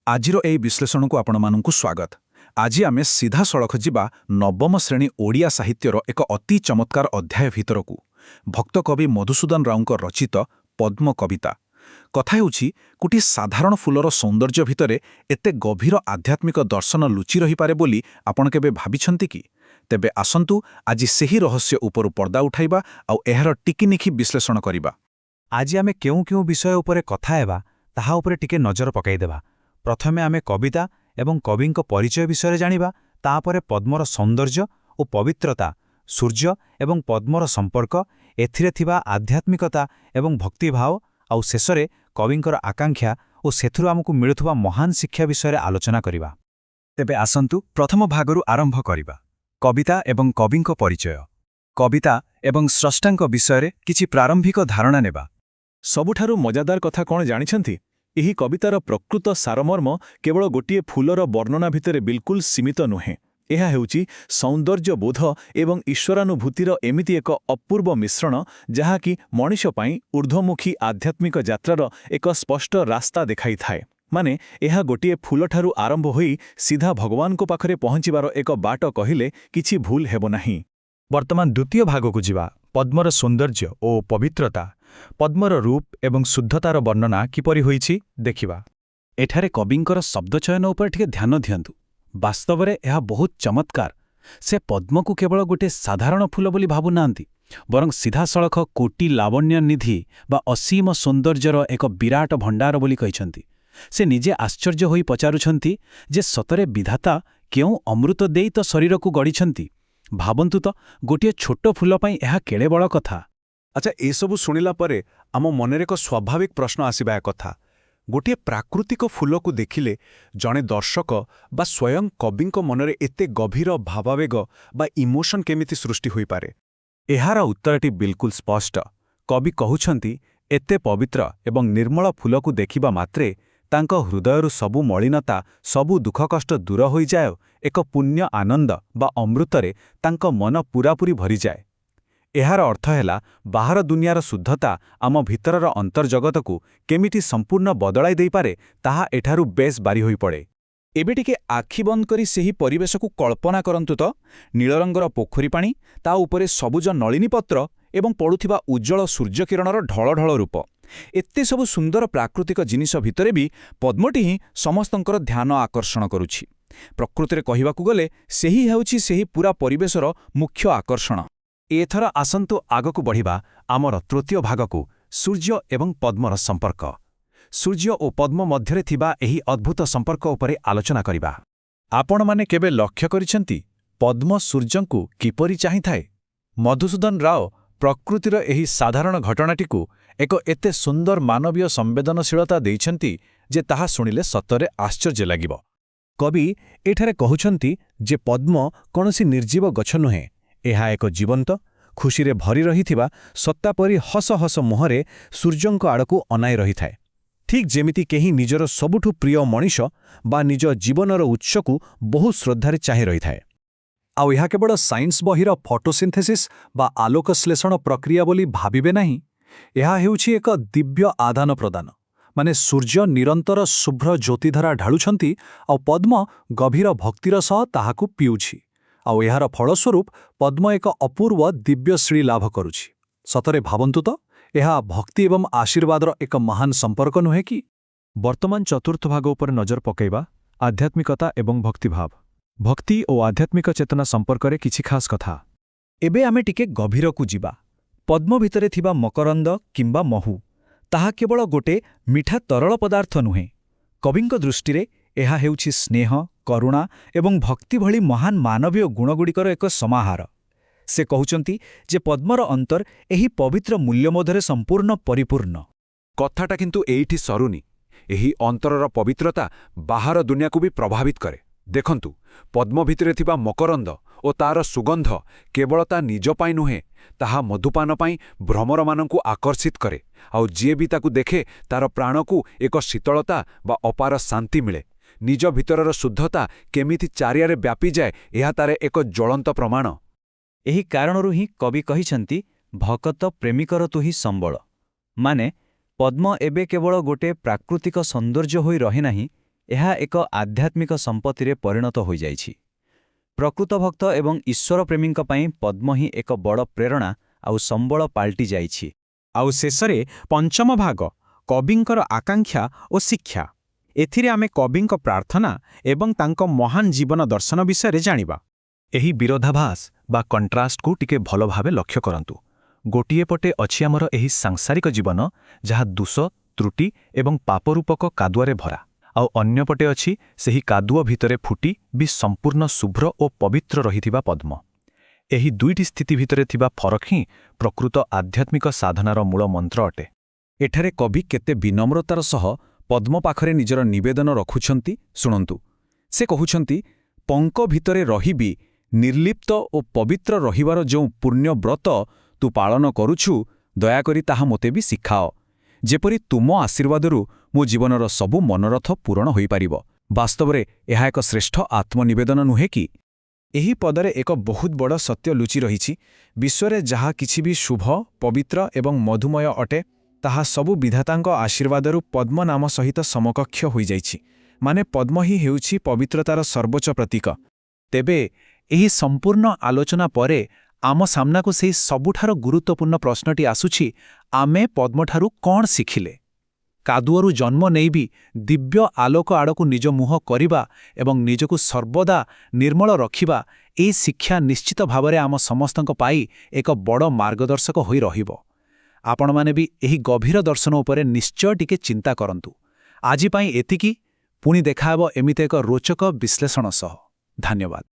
ଆଜିର ଏହି ବିଶ୍ଳେଷଣକୁ ଆପଣମାନଙ୍କୁ ସ୍ୱାଗତ। ଆଜି ଆମେ ସିଧାସଳଖ ଯିବା ନବମ ଶ୍ରେଣୀ ଓଡ଼ିଆ ସାହିତ୍ୟର ଏକ ଅତି ଚମତ୍କାର ଅଧ୍ୟାୟ ଭିତରକୁ, ଭକ୍ତ କବି ମଧୁସୂଦନ ରାଉଙ୍କ ରଚିତ ପଦ୍ମ କବିତା। କଥା ହେଉଛି, ଗୋଟିଏ ସାଧାରଣ ଫୁଲର ସୌନ୍ଦର୍ଯ୍ୟ ଭିତରେ ଏତେ ଗଭୀର ଆଧ୍ୟାତ୍ମିକ ଦର୍ଶନ ଲୁଚି ରହିପାରେ ବୋଲି ଆପଣ କେବେ ଭାବିଛନ୍ତି କି? ତେବେ ଆସନ୍ତୁ ଆଜି ସେହି ରହସ୍ୟ ଉପରୁ ପର୍ଦ୍ଦା ଉଠାଇବା ଆଉ ଏହାର ଟିକିନିଖି ବିଶ୍ଳେଷଣ କରିବା। ଆଜି ଆମେ କେଉଁ କେଉଁ ବିଷୟ ଉପରେ କଥା ହେବା ତାହା ଉପରେ ଟିକେ ନଜର ପକାଇଦେବା। ପ୍ରଥମେ ଆମେ କବିତା ଏବଂ କବିଙ୍କ ପରିଚୟ ବିଷୟରେ ଜାଣିବା, ତାପରେ ପଦ୍ମର ସୌନ୍ଦର୍ଯ୍ୟ ଓ ପବିତ୍ରତା, ସୂର୍ଯ୍ୟ ଏବଂ ପଦ୍ମର ସମ୍ପର୍କ, ଏଥିରେ ଥିବା ଆଧ୍ୟାତ୍ମିକତା ଏବଂ ଭକ୍ତିଭାବ, ଆଉ ଶେଷରେ କବିଙ୍କର ଆକାଂକ୍ଷା ଓ ସେଥିରୁ ଆମକୁ ମିଳୁଥିବା ମହାନ ଶିକ୍ଷା ବିଷୟରେ ଆଲୋଚନା କରିବା। ତେବେ ଆସନ୍ତୁ ପ୍ରଥମ ଭାଗରୁ ଆରମ୍ଭ କରିବା, କବିତା ଏବଂ କବିଙ୍କ ପରିଚୟ। କବିତା ଏବଂ ସ୍ରଷ୍ଟାଙ୍କ ବିଷୟରେ କିଛି ପ୍ରାରମ୍ଭିକ ଧାରଣା ନେବା। ସବୁଠାରୁ ମଜାଦାର କଥା କ'ଣ ଜାଣିଛନ୍ତି? ଏହି କବିତାର ପ୍ରକୃତ ସାରମର୍ମ କେବଳ ଗୋଟିଏ ଫୁଲର ବର୍ଣ୍ଣନା ଭିତରେ ବିଲକୁଲ ସୀମିତ ନୁହେଁ। ଏହା ହେଉଛି ସୌନ୍ଦର୍ଯ୍ୟବୋଧ ଏବଂ ଈଶ୍ୱରାନୁଭୂତିର ଏମିତି ଏକ ଅପୂର୍ବ ମିଶ୍ରଣ, ଯାହାକି ମଣିଷ ପାଇଁ ଊର୍ଦ୍ଧ୍ୱମୁଖୀ ଆଧ୍ୟାତ୍ମିକ ଯାତ୍ରାର ଏକ ସ୍ପଷ୍ଟ ରାସ୍ତା ଦେଖାଇଥାଏ। ମାନେ, ଏହା ଗୋଟିଏ ଫୁଲଠାରୁ ଆରମ୍ଭ ହୋଇ ସିଧା ଭଗବାନଙ୍କ ପାଖରେ ପହଞ୍ଚିବାର ଏକ ବାଟ କହିଲେ କିଛି ଭୁଲ ହେବ ନାହିଁ। ବର୍ତ୍ତମାନ ଦ୍ୱିତୀୟ ଭାଗକୁ ଯିବା, ପଦ୍ମର ସୌନ୍ଦର୍ଯ୍ୟ ଓ ପବିତ୍ରତା। ପଦ୍ମର ରୂପ ଏବଂ ଶୁଦ୍ଧତାର ବର୍ଣ୍ଣନା କିପରି ହୋଇଛି ଦେଖିବା। ଏଠାରେ କବିଙ୍କର ଶବ୍ଦଚୟନ ଉପରେ ଟିକେ ଧ୍ୟାନ ଦିଅନ୍ତୁ। ବାସ୍ତବରେ ଏହା ବହୁତ ଚମତ୍କାର। ସେ ପଦ୍ମକୁ କେବଳ ଗୋଟିଏ ସାଧାରଣ ଫୁଲ ବୋଲି ଭାବୁନାହାନ୍ତି, ବରଂ ସିଧାସଳଖ କୋଟି ଲାବଣ୍ୟନିଧି ବା ଅସୀମ ସୌନ୍ଦର୍ଯ୍ୟର ଏକ ବିରାଟ ଭଣ୍ଡାର ବୋଲି କହିଛନ୍ତି। ସେ ନିଜେ ଆଶ୍ଚର୍ଯ୍ୟ ହୋଇ ପଚାରୁଛନ୍ତି ଯେ ସତରେ ବିଧାତା କେଉଁ ଅମୃତ ଦେଇ ତ ଶରୀରକୁ ଗଢ଼ିଛନ୍ତି। ଭାବନ୍ତୁ ତ, ଗୋଟିଏ ଛୋଟ ଫୁଲ ପାଇଁ ଏହା କେଡ଼େ ବଡ଼ କଥା। ଆଚ୍ଛା, ଏସବୁ ଶୁଣିଲା ପରେ ଆମ ମନରେ ଏକ ସ୍ୱାଭାବିକ ପ୍ରଶ୍ନ ଆସିବା କଥା, ଗୋଟିଏ ପ୍ରାକୃତିକ ଫୁଲକୁ ଦେଖିଲେ ଜଣେ ଦର୍ଶକ ବା ସ୍ୱୟଂ କବିଙ୍କ ମନରେ ଏତେ ଗଭୀର ଭାବାବେଗ ବା ଇମୋସନ୍ କେମିତି ସୃଷ୍ଟି ହୋଇପାରେ? ଏହାର ଉତ୍ତରଟି ବିଲକୁଲ ସ୍ପଷ୍ଟ। କବି କହୁଛନ୍ତି, ଏତେ ପବିତ୍ର ଏବଂ ନିର୍ମଳ ଫୁଲକୁ ଦେଖିବା ମାତ୍ରେ ତାଙ୍କ ହୃଦୟରୁ ସବୁ ମଳିନତା, ସବୁ ଦୁଃଖକଷ୍ଟ ଦୂର ହୋଇଯାଏ। ଏକ ପୁଣ୍ୟ ଆନନ୍ଦ ବା ଅମୃତରେ ତାଙ୍କ ମନ ପୂରାପୂରି ଭରିଯାଏ। ଏହାର ଅର୍ଥ ହେଲା, ବାହାର ଦୁନିଆର ଶୁଦ୍ଧତା ଆମ ଭିତରର ଅନ୍ତର୍ଜଗତକୁ କେମିତି ସମ୍ପୂର୍ଣ୍ଣ ବଦଳାଇ ଦେଇପାରେ, ତାହା ଏଠାରୁ ବେଶ୍ ବାରି ହୋଇପଡ଼େ। ଏବେ ଟିକେ ଆଖି ବନ୍ଦ କରି ସେହି ପରିବେଶକୁ କଳ୍ପନା କରନ୍ତୁ ତ। ନୀଳରଙ୍ଗର ପୋଖରୀ ପାଣି, ତା ଉପରେ ସବୁଜ ନଳିନୀ ପତ୍ର ଏବଂ ପଡ଼ୁଥିବା ଉଜ୍ଜଳ ସୂର୍ଯ୍ୟକିରଣର ଢଳଢଳ ରୂପ। ଏତେ ସବୁ ସୁନ୍ଦର ପ୍ରାକୃତିକ ଜିନିଷ ଭିତରେ ବି ପଦ୍ମଟି ହିଁ ସମସ୍ତଙ୍କର ଧ୍ୟାନ ଆକର୍ଷଣ କରୁଛି। ପ୍ରକୃତରେ କହିବାକୁ ଗଲେ ସେହି ହେଉଛି ସେହି ପୂରା ପରିବେଶର ମୁଖ୍ୟ ଆକର୍ଷଣ। ଏଥର ଆସନ୍ତୁ ଆଗକୁ ବଢ଼ିବା ଆମର ତୃତୀୟ ଭାଗକୁ, ସୂର୍ଯ୍ୟ ଏବଂ ପଦ୍ମର ସମ୍ପର୍କ। ସୂର୍ଯ୍ୟ ଓ ପଦ୍ମ ମଧ୍ୟରେ ଥିବା ଏହି ଅଦ୍ଭୁତ ସମ୍ପର୍କ ଉପରେ ଆଲୋଚନା କରିବା। ଆପଣମାନେ କେବେ ଲକ୍ଷ୍ୟ କରିଛନ୍ତି ପଦ୍ମ ସୂର୍ଯ୍ୟଙ୍କୁ କିପରି ଚାହିଁଥାଏ? ମଧୁସୂଦନ ରାଓ ପ୍ରକୃତିର ଏହି ସାଧାରଣ ଘଟଣାଟିକୁ ଏକ ଏତେ ସୁନ୍ଦର ମାନବୀୟ ସମ୍ବେଦନଶୀଳତା ଦେଇଛନ୍ତି ଯେ ତାହା ଶୁଣିଲେ ସତରେ ଆଶ୍ଚର୍ଯ୍ୟ ଲାଗିବ। କବି ଏଠାରେ କହୁଛନ୍ତି ଯେ ପଦ୍ମ କୌଣସି ନିର୍ଜୀବ ଗଛ ନୁହେଁ, ଏହା ଏକ ଜୀବନ୍ତ, ଖୁସିରେ ଭରି ରହିଥିବା ସତ୍ତା ପରି ହସ ହସ ମୁହଁରେ ସୂର୍ଯ୍ୟଙ୍କ ଆଡ଼କୁ ଅନାଇ ରହିଥାଏ। ଠିକ୍ ଯେମିତି କେହି ନିଜର ସବୁଠୁ ପ୍ରିୟ ମଣିଷ ବା ନିଜ ଜୀବନର ଉତ୍ସକୁ ବହୁ ଶ୍ରଦ୍ଧାରେ ଚାହିଁ ରହିଥାଏ। ଆଉ ଏହା କେବଳ ସାଇନ୍ସ ବହିର ଫଟୋସିନ୍ଥେସିସ୍ ବା ଆଲୋକଶ୍ଳେଷଣ ପ୍ରକ୍ରିୟା ବୋଲି ଭାବିବେ ନାହିଁ। ଏହା ହେଉଛି ଏକ ଦିବ୍ୟ ଆଦାନ ପ୍ରଦାନ। ମାନେ, ସୂର୍ଯ୍ୟ ନିରନ୍ତର ଶୁଭ୍ର ଜ୍ୟୋତିଧାରା ଢାଳୁଛନ୍ତି ଆଉ ପଦ୍ମ ଗଭୀର ଭକ୍ତିର ସହ ତାହାକୁ ପିଉଛି। ଆଉ ଏହାର ଫଳସ୍ୱରୂପ ପଦ୍ମ ଏକ ଅପୂର୍ବ ଦିବ୍ୟଶ୍ରୀ ଲାଭ କରୁଛି। ସତରେ ଭାବନ୍ତୁ ତ, ଏହା ଭକ୍ତି ଏବଂ ଆଶୀର୍ବାଦର ଏକ ମହାନ ସମ୍ପର୍କ ନୁହେଁ କି? ବର୍ତ୍ତମାନ ଚତୁର୍ଥ ଭାଗ ଉପରେ ନଜର ପକାଇବା, ଆଧ୍ୟାତ୍ମିକତା ଏବଂ ଭକ୍ତିଭାବ। ଭକ୍ତି ଓ ଆଧ୍ୟାତ୍ମିକ ଚେତନା ସମ୍ପର୍କରେ କିଛି ଖାସ୍ କଥା। ଏବେ ଆମେ ଟିକେ ଗଭୀରକୁ ଯିବା। ପଦ୍ମ ଭିତରେ ଥିବା ମକରନ୍ଦ କିମ୍ବା ମହୁ, ତାହା କେବଳ ଗୋଟେ ମିଠା ତରଳ ପଦାର୍ଥ ନୁହେଁ। କବିଙ୍କ ଦୃଷ୍ଟିରେ ଏହା ହେଉଛି ସ୍ନେହ, କରୁଣା ଏବଂ ଭକ୍ତି ଭଳି ମହାନ ମାନବୀୟ ଗୁଣଗୁଡ଼ିକର ଏକ ସମାହାର। ସେ କହୁଛନ୍ତି ଯେ ପଦ୍ମର ଅନ୍ତର ଏହି ପବିତ୍ର ମୂଲ୍ୟବୋଧରେ ସମ୍ପୂର୍ଣ୍ଣ ପରିପୂର୍ଣ୍ଣ। କଥାଟା କିନ୍ତୁ ଏଇଠି ସରୁନି। ଏହି ଅନ୍ତରର ପବିତ୍ରତା ବାହାର ଦୁନିଆକୁ ବି ପ୍ରଭାବିତ କରେ। ଦେଖନ୍ତୁ, ପଦ୍ମ ଭିତରେ ଥିବା ମକରନ୍ଦ ଓ ତାର ସୁଗନ୍ଧ କେବଳ ତା ନିଜ ପାଇଁ ନୁହେଁ, ତାହା ମଧୁପାନ ପାଇଁ ଭ୍ରମରମାନଙ୍କୁ ଆକର୍ଷିତ କରେ। ଆଉ ଯିଏ ବି ତାକୁ ଦେଖେ, ତାର ପ୍ରାଣକୁ ଏକ ଶୀତଳତା ବା ଅପାର ଶାନ୍ତି ମିଳେ। ନିଜ ଭିତରର ଶୁଦ୍ଧତା କେମିତି ଚାରିଆଡ଼େ ବ୍ୟାପିଯାଏ, ଏହା ତାର ଏକ ଜ୍ୱଳନ୍ତ ପ୍ରମାଣ। ଏହି କାରଣରୁ ହିଁ କବି କହିଛନ୍ତି, ଭକତ ପ୍ରେମିକର ତୁ ହିଁ ସମ୍ବଳ। ମାନେ, ପଦ୍ମ ଏବେ କେବଳ ଗୋଟେ ପ୍ରାକୃତିକ ସୌନ୍ଦର୍ଯ୍ୟ ହୋଇ ରହେ ନାହିଁ, ଏହା ଏକ ଆଧ୍ୟାତ୍ମିକ ସମ୍ପତ୍ତିରେ ପରିଣତ ହୋଇଯାଇଛି। ପ୍ରକୃତ ଭକ୍ତ ଏବଂ ଈଶ୍ୱରପ୍ରେମୀଙ୍କ ପାଇଁ ପଦ୍ମ ହିଁ ଏକ ବଡ଼ ପ୍ରେରଣା ଆଉ ସମ୍ବଳ ପାଲଟି ଯାଇଛି। ଆଉ ଶେଷରେ ପଞ୍ଚମ ଭାଗ, କବିଙ୍କର ଆକାଂକ୍ଷା ଓ ଶିକ୍ଷା। ଏଥିରେ ଆମେ କବିଙ୍କ ପ୍ରାର୍ଥନା ଏବଂ ତାଙ୍କ ମହାନ ଜୀବନ ଦର୍ଶନ ବିଷୟରେ ଜାଣିବା। ଏହି ବିରୋଧାଭାସ ବା କଣ୍ଟ୍ରାଷ୍ଟକୁ ଟିକେ ଭଲ ଭାବେ ଲକ୍ଷ୍ୟ କରନ୍ତୁ। ଗୋଟିଏ ପଟେ ଅଛି ଆମର ଏହି ସାଂସାରିକ ଜୀବନ, ଯାହା ଦୋଷ, ତ୍ରୁଟି ଏବଂ ପାପରୂପକ କାଦୁଅରେ ଭରା, ଆଉ ଅନ୍ୟପଟେ ଅଛି ସେହି କାଦୁଅ ଭିତରେ ଫୁଟି ବି ସମ୍ପୂର୍ଣ୍ଣ ଶୁଭ୍ର ଓ ପବିତ୍ର ରହିଥିବା ପଦ୍ମ। ଏହି ଦୁଇଟି ସ୍ଥିତି ଭିତରେ ଥିବା ଫରକ ହିଁ ପ୍ରକୃତ ଆଧ୍ୟାତ୍ମିକ ସାଧନାର ମୂଳ ମନ୍ତ୍ର ଅଟେ। ଏଠାରେ କବି କେତେ ବିନମ୍ରତାର ସହ ପଦ୍ମ ପାଖରେ ନିଜର ନିବେଦନ ରଖୁଛନ୍ତି ଶୁଣନ୍ତୁ। ସେ କହୁଛନ୍ତି, ପଙ୍କ ଭିତରେ ରହିବି ନିର୍ଲିପ୍ତ ଓ ପବିତ୍ର ରହିବାର ଯେଉଁ ପୁଣ୍ୟବ୍ରତ ତୁ ପାଳନ କରୁଛୁ, ଦୟାକରି ତାହା ମୋତେ ବି ଶିଖାଅ, ଯେପରି ତୁମ ଆଶୀର୍ବାଦରୁ ମୋ ଜୀବନର ସବୁ ମନୋରଥ ପୂରଣ ହୋଇପାରିବ। ବାସ୍ତବରେ ଏହା ଏକ ଶ୍ରେଷ୍ଠ ଆତ୍ମନିବେଦନ ନୁହେଁ କି? ଏହି ପଦରେ ଏକ ବହୁତ ବଡ଼ ସତ୍ୟ ଲୁଚି ରହିଛି। ବିଶ୍ୱରେ ଯାହା କିଛି ବି ଶୁଭ, ପବିତ୍ର ଏବଂ ମଧୁମୟ ଅଟେ, ତାହା ସବୁ ବିଧାତାଙ୍କ ଆଶୀର୍ବାଦରୁ ପଦ୍ମ ନାମ ସହିତ ସମକକ୍ଷ ହୋଇଯାଇଛି। ମାନେ ପଦ୍ମ ହିଁ ହେଉଛି ପବିତ୍ରତାର ସର୍ବୋଚ୍ଚ ପ୍ରତୀକ। ତେବେ ଏହି ସମ୍ପୂର୍ଣ୍ଣ ଆଲୋଚନା ପରେ ଆମ ସାମ୍ନାକୁ ସେହି ସବୁଠାରୁ ଗୁରୁତ୍ୱପୂର୍ଣ୍ଣ ପ୍ରଶ୍ନଟି ଆସୁଛି, ଆମେ ପଦ୍ମଠାରୁ କ'ଣ ଶିଖିଲେ? କାଦୁଅରୁ ଜନ୍ମ ନେଇ ବି ଦିବ୍ୟ ଆଲୋକ ଆଡ଼କୁ ନିଜ ମୁହଁ କରିବା ଏବଂ ନିଜକୁ ସର୍ବଦା ନିର୍ମଳ ରଖିବା, ଏହି ଶିକ୍ଷା ନିଶ୍ଚିତ ଭାବରେ ଆମ ସମସ୍ତଙ୍କ ପାଇଁ ଏକ ବଡ଼ ମାର୍ଗଦର୍ଶକ ହୋଇ ରହିବ। ଆପଣମାନେ ବି ଏହି ଗଭୀର ଦର୍ଶନ ଉପରେ ନିଶ୍ଚୟ ଟିକେ ଚିନ୍ତା କରନ୍ତୁ। ଆଜି ପାଇଁ ଏତିକି। ପୁଣି ଦେଖାହେବ ଏମିତି ଏକ ରୋଚକ ବିଶ୍ଳେଷଣ ସହ। ଧନ୍ୟବାଦ।